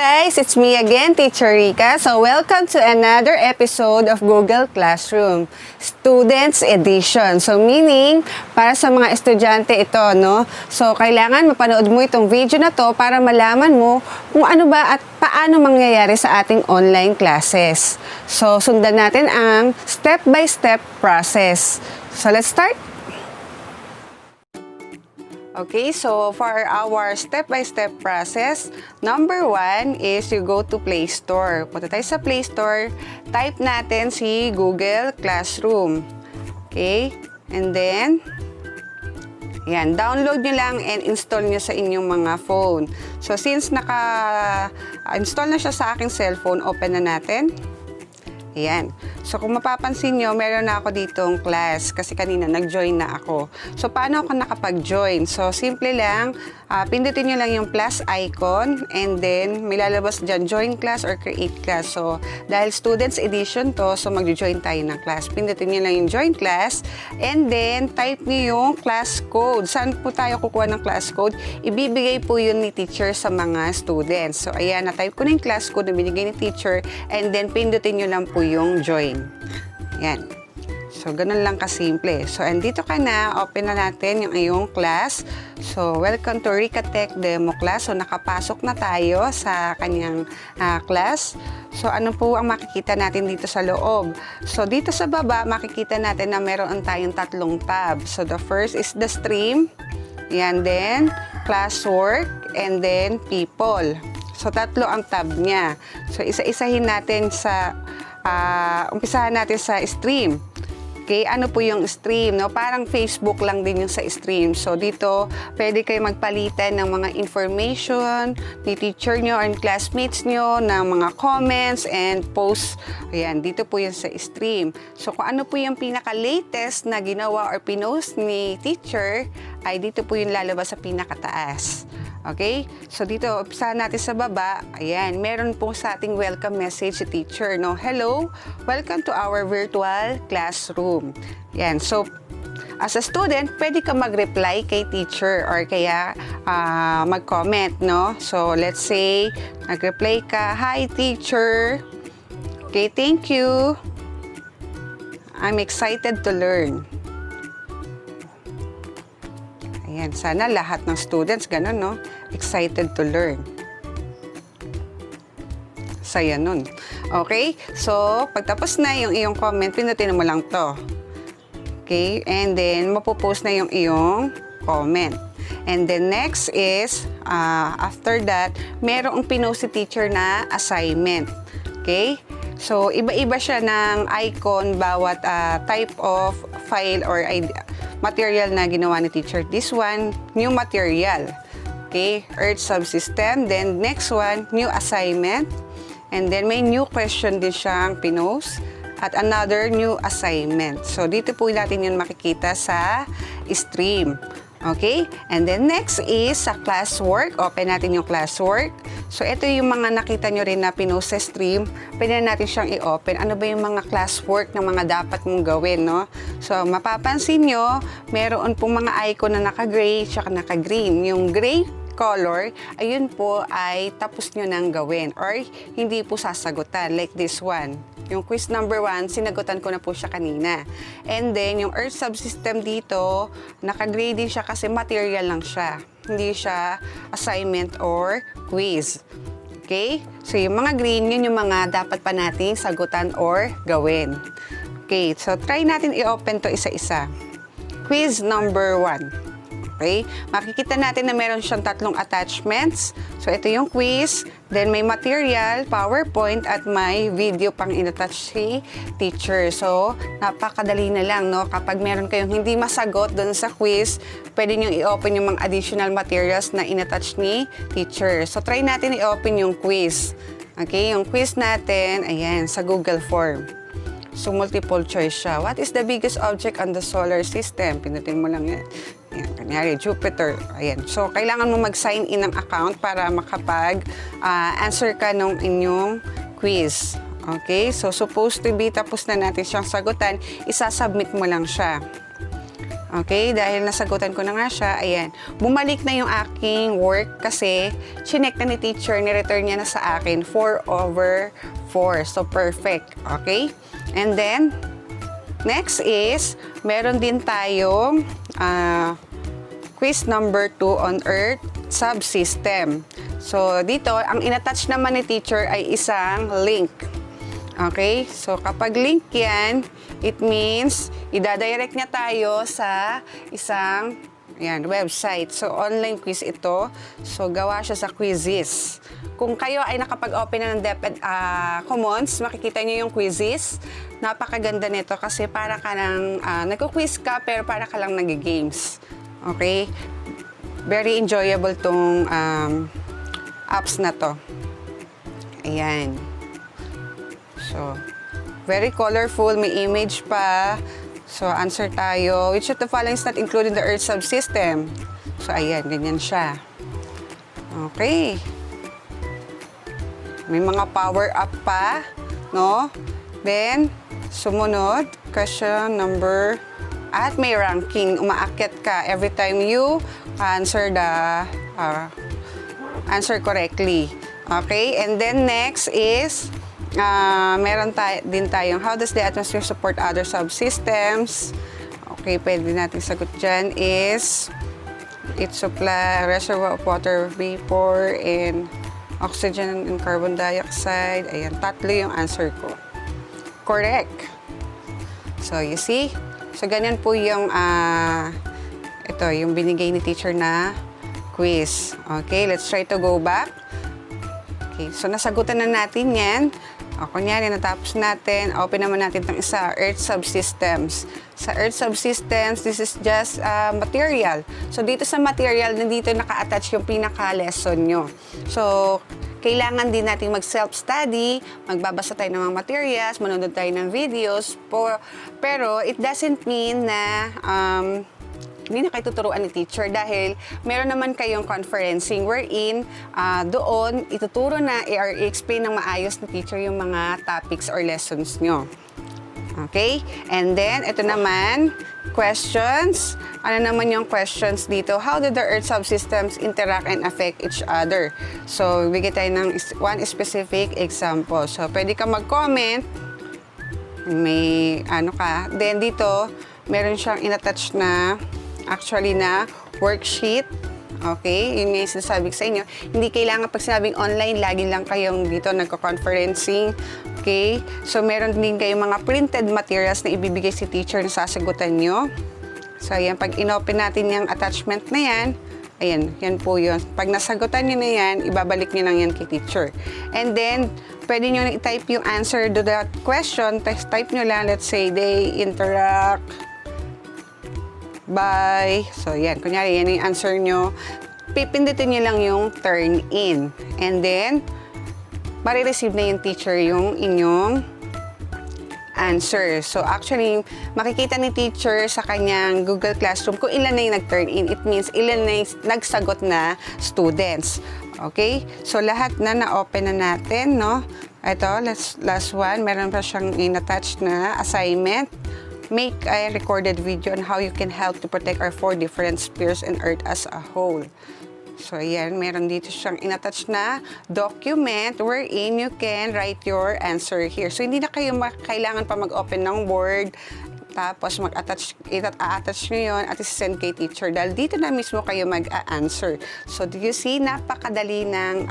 Guys, it's me again, Teacher RIca. So, welcome to another episode of Google Classroom, Students Edition. So, meaning, para sa mga estudyante ito, no? So, kailangan mapanood mo itong video na to para malaman mo kung ano ba at paano mangyayari sa ating online classes. So, sundan natin ang step-by-step process. So, let's start. Okay, so for our step-by-step process, number 1 is you go to Play Store. Punta tayo sa Play Store, type natin si Google Classroom. Okay, and then, yan, download nyo lang and install nyo sa inyong mga phone. So, since naka-install na siya sa aking cellphone, open na natin. Ayan. So, kung mapapansin nyo, meron na ako ditong class kasi kanina nag-join na ako. So, paano ako nakapag-join? So, simple lang, pindutin nyo lang yung plus icon and then may lalabas dyan, join class or create class. So, dahil students edition to, so mag-join tayo ng class. Pindutin nyo lang yung join class and then type nyo yung class code. Saan po tayo kukuha ng class code? Ibibigay po yun ni teacher sa mga students. So, ayan, na-type ko na yung class code na binigay ni teacher and then pindutin nyo lang po yung join. Yan. So, ganun lang kasimple. So, andito ka na. Open na natin yung iyong class. So, welcome to RIca Tech Demo Class. So, nakapasok na tayo sa kanyang class. So, ano po ang makikita natin dito sa loob? So, dito sa baba, makikita natin na meron tayong tatlong tab. So, the first is the stream. Yan din. Classwork. And then, people. So, tatlo ang tab niya. So, isa-isahin natin sa umpisahan natin sa stream. Okay, ano po yung stream, no? Parang Facebook lang din yung sa stream. So, dito, pwede kayo magpalitan ng mga information ni teacher nyo or classmates nyo, ng mga comments and posts. Ayan, dito po yung sa stream. So, kung ano po yung pinaka-latest na ginawa or pinost ni teacher, ay dito po yung lalabas sa pinakataas. Okay? So, dito, umpisahan natin sa baba. Ayan, meron po sa ating welcome message si teacher, no? Hello, welcome to our virtual classroom. Yan. So, as a student, pwede ka mag-reply kay teacher or kaya mag-comment, no? So, let's say, nag-reply ka, "Hi, teacher. Okay, thank you. I'm excited to learn." Ayan, sana lahat ng students ganun, no? Excited to learn. Saya nun. Okay? So, pagtapos na yung iyong comment, pinutin mo lang to. Okay? And then, mapopost na yung iyong comment. And then, next is, after that, merong pinost si teacher na assignment. Okay? So, iba-iba siya ng icon bawat type of file or material na ginawa ni teacher. This one, new material. Okay, Earth subsystem. Then, next one, new assignment. And then, may new question din siyang pinost. At another new assignment. So, dito po natin yun makikita sa stream. Okay? And then, next is sa classwork. Open natin yung classwork. So, ito yung mga nakita nyo rin na pinost sa stream. Pwede natin siyang i-open. Ano ba yung mga classwork na mga dapat mong gawin, no? So, mapapansin nyo, meron pong mga icon na naka-gray at naka-green. Yung gray color, ayun po ay tapos nyo nang gawin or hindi po sasagutan like this one. Yung quiz number 1, sinagutan ko na po siya kanina. And then, yung Earth subsystem dito, naka-gray din siya kasi material lang siya. Hindi siya assignment or quiz. Okay? So, yung mga green, yun yung mga dapat pa nating sagutan or gawin. Okay, so try natin i-open to isa-isa. Quiz number 1. Okay? Makikita natin na meron siyang tatlong attachments. So, ito yung quiz. Then, may material, PowerPoint, at may video pang in-attach si teacher. So, napakadali na lang, no? Kapag meron kayong hindi masagot doon sa quiz, pwede nyo i-open yung mga additional materials na in-attach ni teacher. So, try natin i-open yung quiz. Okay? Yung quiz natin, ayan, sa Google Form. So, multiple choice siya. What is the biggest object on the solar system? Pinutin mo lang yan. Ayan, kanyari, Jupiter. Ayan. So, kailangan mo mag-sign in ng account para makapag-answer ka nung inyong quiz. Okay? So, supposed to be, tapos na natin siyang sagutan, isasubmit mo lang siya. Okay, dahil nasagutan ko na nga siya, ayan. Bumalik na yung aking work kasi chinek na ni teacher, ni-return niya na sa akin 4/4. So, perfect. Okay? And then, next is, meron din tayong quiz number 2 on Earth subsystem. So, dito, ang inattach naman ni teacher ay isang link. Okay? So, kapag link yan, it means, idadirect niya tayo sa isang website. So, online quiz ito. So, gawa siya sa quizzes. Kung kayo ay nakapag-open na ng DepEd Commons, makikita niyo yung quizzes. Napakaganda nito kasi para ka lang, nagko-quiz ka pero para ka lang nag-games. Okay? Very enjoyable tong apps na to. Ayan. So, very colorful, may image pa. So, answer tayo. Which of the following is not included in the Earth subsystem? So, ayan, ganyan siya. Okay. May mga power up pa, no? Then, sumunod, question number, at may ranking. Umaakyat ka every time you answer the answer correctly. Okay, and then next is, meron din tayong, how does the atmosphere support other subsystems? Okay, pwede natin sagot dyan is, it supply reservoir of water vapor and oxygen and carbon dioxide. Ayan, tatlo yung answer ko. Correct. So, you see? So, ganyan po yung, ito, yung binigay ni teacher na quiz. Okay, let's try to go back. Okay, so nasagutan na natin yan. O, kunyari, natapos natin. Open naman natin itong isa, Earth Subsystems. Sa Earth Subsystems, this is just material. So, dito sa material, nandito naka-attach yung pinaka-lesson nyo. So, kailangan din natin mag-self-study, magbabasa tayo ng mga materials, manonood tayo ng videos. Pero, it doesn't mean na hindi na kayo tuturuan ni teacher dahil meron naman kayong conferencing wherein doon ituturo na or i-explain ng maayos ni teacher yung mga topics or lessons nyo. Okay? And then, ito naman, questions. Ano naman yung questions dito? How do the Earth subsystems interact and affect each other? So, bigay tayo ng one specific example. So, pwede ka mag-comment. May ano ka. Then, dito, meron siyang inattach na actually na worksheet. Okay? Yun nga yung sinasabi ko sa inyo. Hindi kailangan pag sinabing online, lagi lang kayong dito nagko-conferencing. Okay? So, meron din kayong mga printed materials na ibibigay si teacher na sasagutan nyo. So, ayan. Pag inopen natin yung attachment na yan, ayan, yan po yun. Pag nasagutan nyo na yan, ibabalik nyo lang yan kay teacher. And then, pwede nyo na i-type yung answer to that question. Type nyo lang, let's say, they interact by, so yan, kunyari yan yung answer nyo, pipindutin nyo lang yung turn in. And then, marireceive na yung teacher yung inyong answer. So, actually, makikita ni teacher sa kanyang Google Classroom kung ilan na yung nag-turn in. It means ilan na yung nagsagot na students. Okay? So, lahat na na-open na natin, no? Ito, last one, meron pa siyang in-attach na assignment. Make a recorded video on how you can help to protect our 4 different spheres and Earth as a whole. So, ayan, meron dito siyang in-attach na document wherein you can write your answer here. So, hindi na kayo kailangan pa mag-open ng Word, tapos mag-attach nyo yun at isi-send kay teacher dahil dito na mismo kayo mag-a-answer. So, do you see, napakadali ng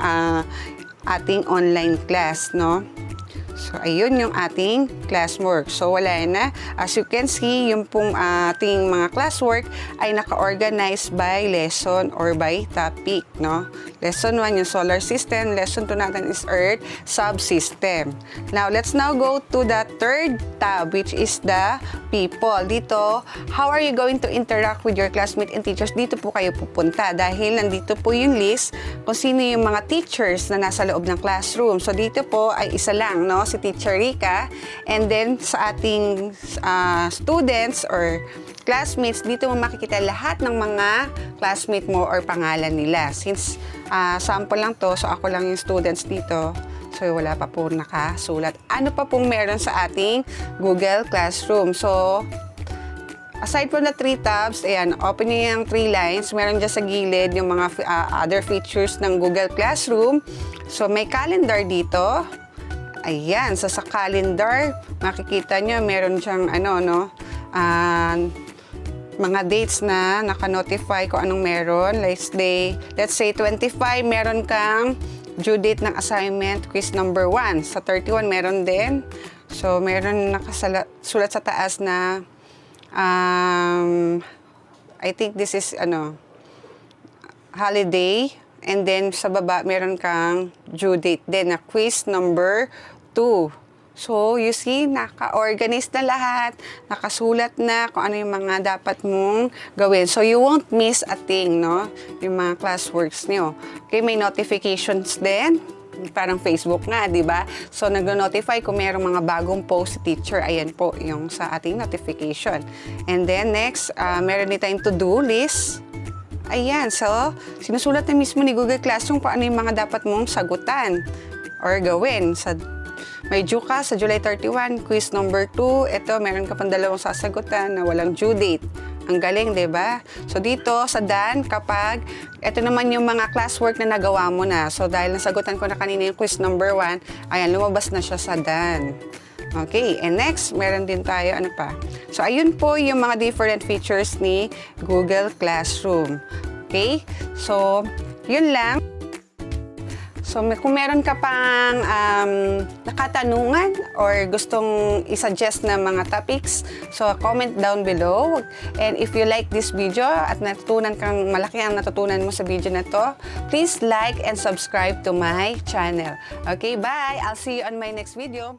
ating online class, no? So, ayun yung ating classwork. So, wala na. As you can see, yung pong ating mga classwork ay naka-organize by lesson or by topic, no? Lesson 1, yung solar system. Lesson 2 natin is Earth subsystem. Now, let's now go to the third tab, which is the people. Dito, how are you going to interact with your classmates and teachers? Dito po kayo pupunta dahil nandito po yung list kung sino yung mga teachers na nasa loob ng classroom. So, dito po ay isa lang, no? Si Teacher RIca. And then, sa ating students or classmates, dito mo makikita lahat ng mga classmate mo or pangalan nila. Since sample lang to, so ako lang yung students dito. So, wala pa po nakasulat. Ano pa pong meron sa ating Google Classroom? So, aside from the 3 tabs, ayan, open nyo yung 3 lines. Meron dyan sa gilid yung mga other features ng Google Classroom. So, may calendar dito. Ayan, so sa calendar, makikita nyo, meron siyang mga dates na naka-notify kung anong meron. Let's say 25, meron kang due date ng assignment, quiz number 1. Sa 31, meron din. So, meron nakasulat sa taas na I think this is holiday. And then, sa baba, meron kang due date din na quiz number 2. So, you see, naka-organize na lahat, nakasulat na kung ano yung mga dapat mong gawin. So, you won't miss a thing, no? Yung mga classworks nyo. Okay, may notifications din. Parang Facebook nga, di ba? So, nag-notify kung mayroong mga bagong post si teacher. Ayan po, yung sa ating notification. And then, next, meron din tayong to-do list. Ayan, so, sinusulat na mismo ni Google Classroom kung ano yung mga dapat mong sagutan or gawin. May due ka sa July 31, quiz number 2. Ito, meron ka pang 2 sasagutan na walang due date. Ang galing, di ba? So, dito sa done, kapag ito naman yung mga classwork na nagawa mo na. So, dahil nasagutan ko na kanina yung quiz number 1, ayan, lumabas na siya sa done. Okay, and next, meron din tayo, ano pa? So, ayun po yung mga different features ni Google Classroom. Okay? So, yun lang. So, kung meron ka pang nakatanungan or gustong isuggest na mga topics, so comment down below. And if you like this video at malaki ang natutunan mo sa video na to, please like and subscribe to my channel. Okay, bye! I'll see you on my next video.